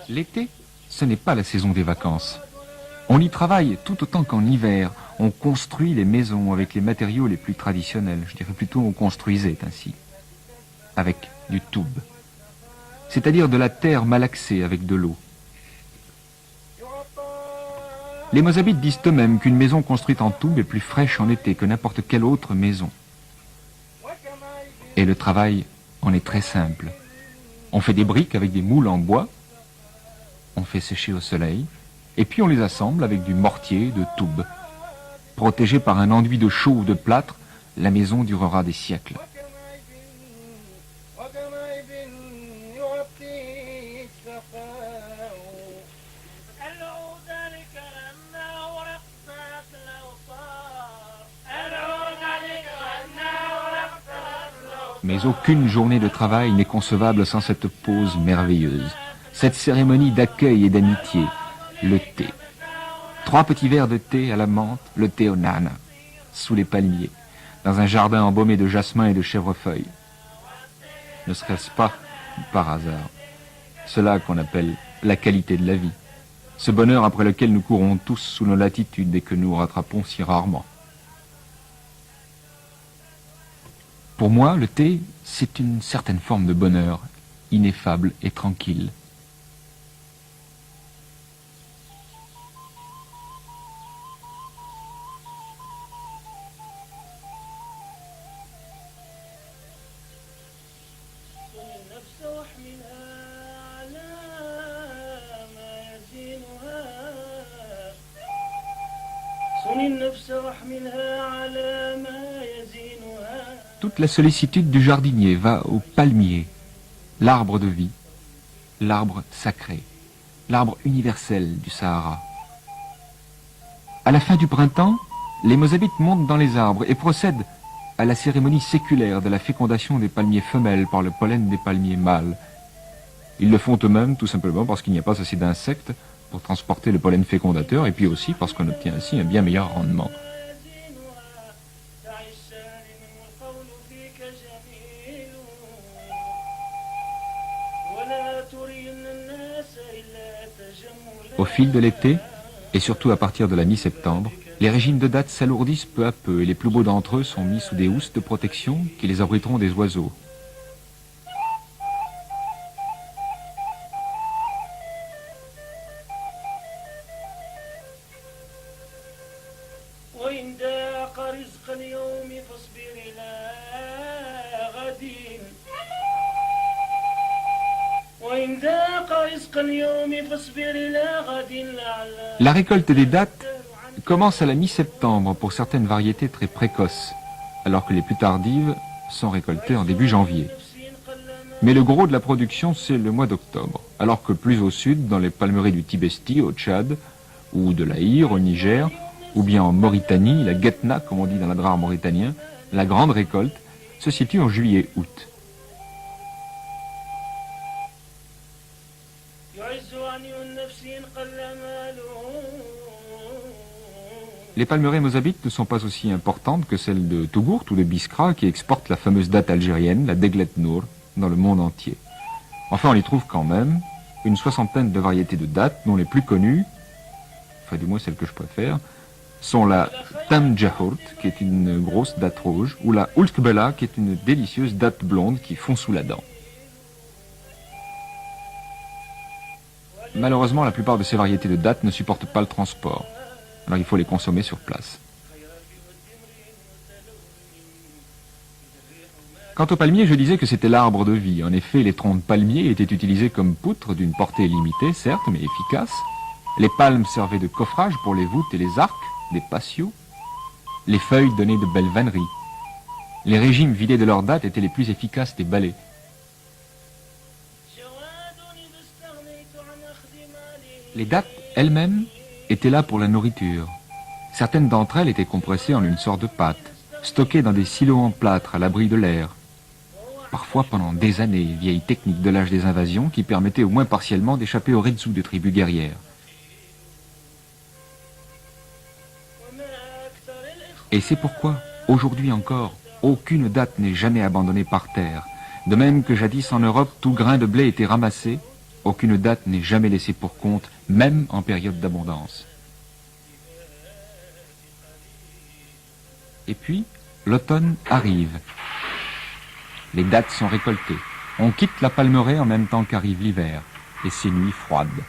L'été, ce n'est pas la saison des vacances. On y travaille tout autant qu'en hiver. On construit les maisons avec les matériaux les plus traditionnels. Je dirais plutôt on construisait ainsi. Avec du toub. C'est-à-dire de la terre malaxée avec de l'eau. Les Mozabites disent eux-mêmes qu'une maison construite en toub est plus fraîche en été que n'importe quelle autre maison. Et le travail en est très simple. On fait des briques avec des moules en bois, on fait sécher au soleil, et puis on les assemble avec du mortier de toub. Protégée par un enduit de chaux ou de plâtre, la maison durera des siècles. Mais aucune journée de travail n'est concevable sans cette pause merveilleuse, cette cérémonie d'accueil et d'amitié, le thé. 3 petits verres de thé à la menthe, le thé au nana, sous les palmiers, dans un jardin embaumé de jasmin et de chèvrefeuille. Ne serait-ce pas par hasard cela qu'on appelle la qualité de la vie, ce bonheur après lequel nous courons tous sous nos latitudes et que nous rattrapons si rarement. Pour moi, le thé, c'est une certaine forme de bonheur, ineffable et tranquille. Toute la sollicitude du jardinier va au palmier, l'arbre de vie, l'arbre sacré, l'arbre universel du Sahara. À la fin du printemps, les Mozabites montent dans les arbres et procèdent à la cérémonie séculaire de la fécondation des palmiers femelles par le pollen des palmiers mâles. Ils le font eux-mêmes tout simplement parce qu'il n'y a pas assez d'insectes pour transporter le pollen fécondateur et puis aussi parce qu'on obtient ainsi un bien meilleur rendement. Au fil de l'été, et surtout à partir de la mi-septembre, les régimes de dattes s'alourdissent peu à peu et les plus beaux d'entre eux sont mis sous des housses de protection qui les abriteront des oiseaux. La récolte des dattes commence à la mi-septembre pour certaines variétés très précoces, alors que les plus tardives sont récoltées en début janvier. Mais le gros de la production, c'est le mois d'octobre, alors que plus au sud, dans les palmeries du Tibesti, au Tchad, ou de l'Aïr, au Niger, ou bien en Mauritanie, la Guetna, comme on dit dans l'adrar mauritanien, la grande récolte se situe en juillet-août. Les palmeraies mozabites ne sont pas aussi importantes que celles de Tougourt ou de Biskra qui exportent la fameuse datte algérienne, la Deglet Nour, dans le monde entier. Enfin, on y trouve quand même une 60aine de variétés de dattes dont les plus connues, enfin du moins celles que je préfère, sont la Tam Jahourt, qui est une grosse datte rouge, ou la Ulkbela, qui est une délicieuse datte blonde qui fond sous la dent. Malheureusement, la plupart de ces variétés de dattes ne supportent pas le transport. Alors il faut les consommer sur place. Quant au palmier, je disais que c'était l'arbre de vie. En effet, les troncs de palmier étaient utilisés comme poutres d'une portée limitée, certes, mais efficace. Les palmes servaient de coffrage pour les voûtes et les arcs, des patios. Les feuilles donnaient de belles vanneries. Les régimes vidés de leurs dattes étaient les plus efficaces des balais. Les dattes elles-mêmes étaient là pour la nourriture. Certaines d'entre elles étaient compressées en une sorte de pâte, stockées dans des silos en plâtre à l'abri de l'air. Parfois pendant des années, vieille technique de l'âge des invasions qui permettait au moins partiellement d'échapper aux redzoux des tribus guerrières. Et c'est pourquoi, aujourd'hui encore, aucune datte n'est jamais abandonnée par terre, De même que jadis en Europe, tout grain de blé était ramassé, aucune date n'est jamais laissée pour compte, même en période d'abondance. Et puis, l'automne arrive. Les dattes sont récoltées. On quitte la palmeraie en même temps qu'arrive l'hiver et ses nuits froides.